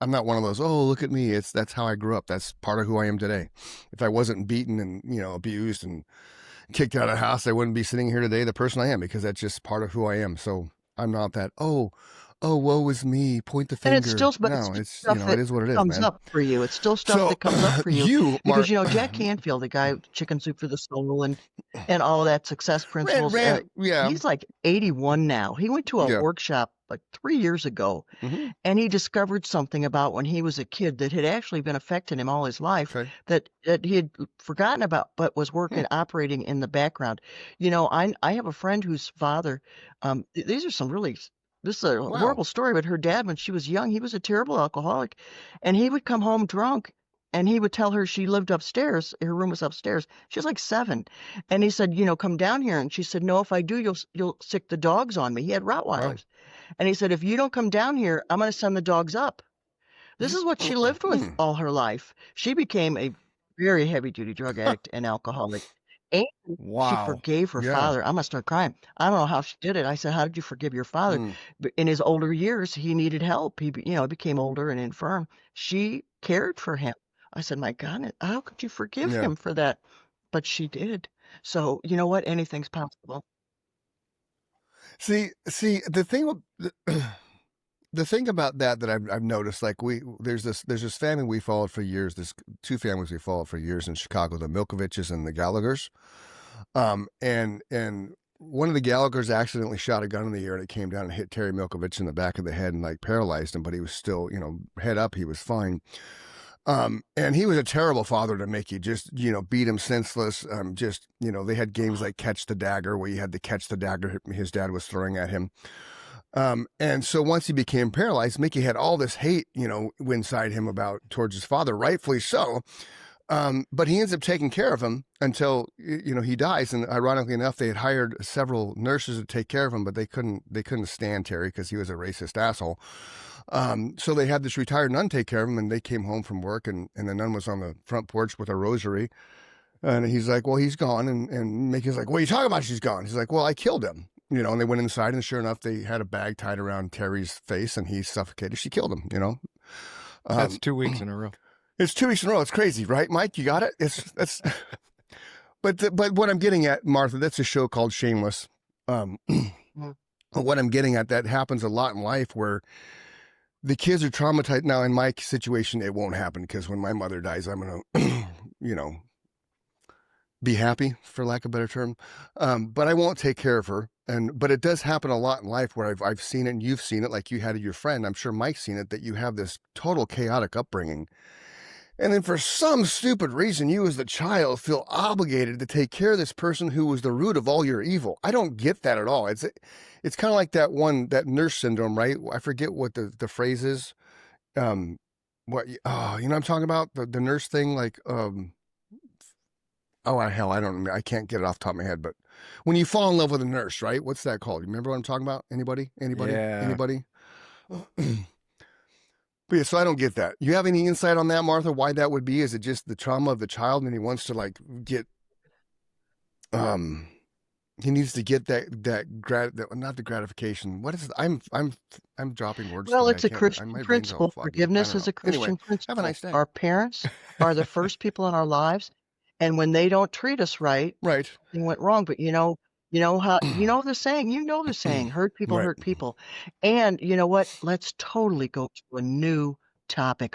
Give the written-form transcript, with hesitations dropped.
I'm not one of those, oh, look at me. That's how I grew up. That's part of who I am today. If I wasn't beaten and, abused and kicked out of the house, I wouldn't be sitting here today, the person I am, because that's just part of who I am. So I'm not that, oh, woe is me. Point the And it's still, finger. but it's No, still it's, stuff it that is what it is, comes man. up for you. It's still stuff So that comes up for you you, because, Mark, Jack Canfield, the guy with Chicken Soup for the Soul and all of that success principles, yeah, he's like 81 now. He went to a yeah. workshop like 3 years ago, Mm-hmm. and he discovered something about when he was a kid that had actually been affecting him all his life Okay. that he had forgotten about, but was Hmm. operating in the background. I have a friend whose father, these are some really, this is a Wow. horrible story, but her dad, when she was young, he was a terrible alcoholic, and he would come home drunk. And he would tell her she lived upstairs. Her room was upstairs. She was like 7. And he said, come down here. And she said, no, if I do, you'll sick the dogs on me. He had Wow. Rottweilers. And he said, if you don't come down here, I'm going to send the dogs up. This is what she lived with all her life. She became a very heavy duty drug addict and alcoholic. And she Wow. forgave her Yeah. father. I'm going to start crying. I don't know how she did it. I said, how did you forgive your father? Mm. But in his older years, he needed help. He became older and infirm. She cared for him. I said, my God, how could you forgive Yeah. him for that? But she did. So, you know what? Anything's possible. See, the thing, the thing about that I've noticed, like there's this family we followed for years. There's 2 families we followed for years in Chicago, the Milkoviches and the Gallaghers. And one of the Gallaghers accidentally shot a gun in the air and it came down and hit Terry Milkovich in the back of the head and like paralyzed him, but he was still, head up, he was fine. And he was a terrible father to make you just, beat him senseless. They had games like Catch the Dagger where you had to catch the dagger his dad was throwing at him. And so once he became paralyzed, Mickey had all this hate, inside him towards his father, rightfully so. But he ends up taking care of him until, he dies. And ironically enough, they had hired several nurses to take care of him, but they couldn't stand Terry because he was a racist asshole. So they had this retired nun take care of him, and they came home from work, and the nun was on the front porch with a rosary. And he's like, well, he's gone. And Mickey's like, what are you talking about? She's gone. He's like, well, I killed him. And they went inside, and sure enough, they had a bag tied around Terry's face, and he suffocated. She killed him, That's 2 weeks in a row. It's 2 weeks in a row. It's crazy, right, Mike? You got it? That's but what I'm getting at, Martha, that's a show called Shameless. What I'm getting at, that happens a lot in life where the kids are traumatized. Now, in my situation, it won't happen because when my mother dies, I'm going to, be happy, for lack of a better term. But I won't take care of her. But it does happen a lot in life where I've seen it, and you've seen it, like you had your friend. I'm sure Mike's seen it, that you have this total chaotic upbringing. And then for some stupid reason, you as the child feel obligated to take care of this person who was the root of all your evil. I don't get that at all. It's kind of like that nurse syndrome, right? I forget what the phrase is. What I'm talking about? The nurse thing, like, hell, I can't get it off the top of my head, but when you fall in love with a nurse, right? What's that called? You remember what I'm talking about? Anybody? Yeah. Anybody? But yeah, so I don't get that. You have any insight on that, Martha? Why that would be? Is it just the trauma of the child, and he wants to get, he needs to get not the gratification. What is it? I'm dropping words. Well, today. it's a Christian principle. Forgiveness is a Christian principle. Have a nice day. Our parents are the first people in our lives, and when they don't treat us right, something went wrong. But you know the saying, hurt people Right. hurt people. And you know what? Let's totally go to a new topic.